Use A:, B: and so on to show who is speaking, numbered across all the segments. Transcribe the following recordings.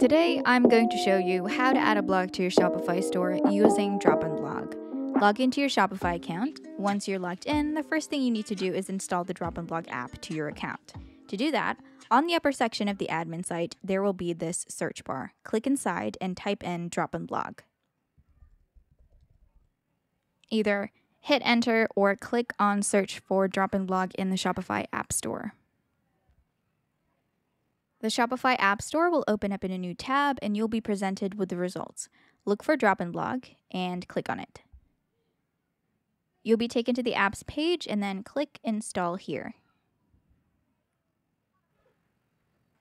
A: Today, I'm going to show you how to add a blog to your Shopify store using DropInBlog. Log into your Shopify account. Once you're logged in, the first thing you need to do is install the DropInBlog app to your account. To do that, on the upper section of the admin site, there will be this search bar. Click inside and type in DropInBlog. Either hit enter or click on search for DropInBlog in the Shopify App Store. The Shopify App Store will open up in a new tab and you'll be presented with the results. Look for DropInBlog and click on it. You'll be taken to the apps page and then click install here.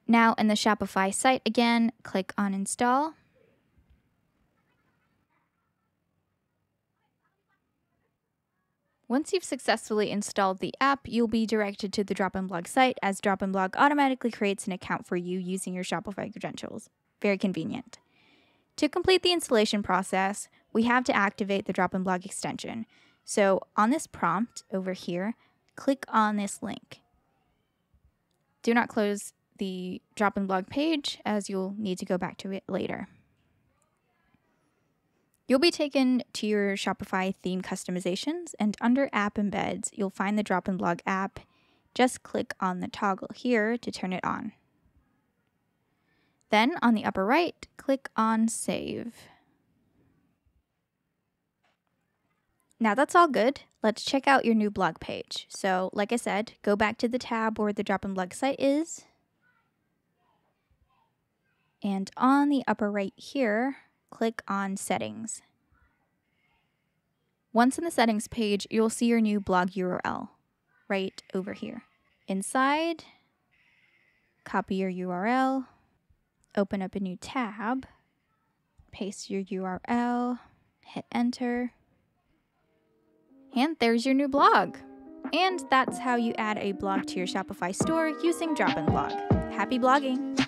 A: Now in the Shopify site again, click on install. Once you've successfully installed the app, you'll be directed to the DropInBlog site as DropInBlog automatically creates an account for you using your Shopify credentials. Very convenient. To complete the installation process, we have to activate the DropInBlog extension. So on this prompt over here, click on this link. Do not close the DropInBlog page as you'll need to go back to it later. You'll be taken to your Shopify theme customizations, and under App Embeds, you'll find the DropInBlog app. Just click on the toggle here to turn it on. Then, on the upper right, click on Save. Now that's all good. Let's check out your new blog page. So, like I said, go back to the tab where the DropInBlog site is. And on the upper right here, click on Settings. Once in the Settings page, you'll see your new blog URL right over here. Inside, copy your URL, open up a new tab, paste your URL, hit enter, and there's your new blog. And that's how you add a blog to your Shopify store using DropInBlog. Happy blogging!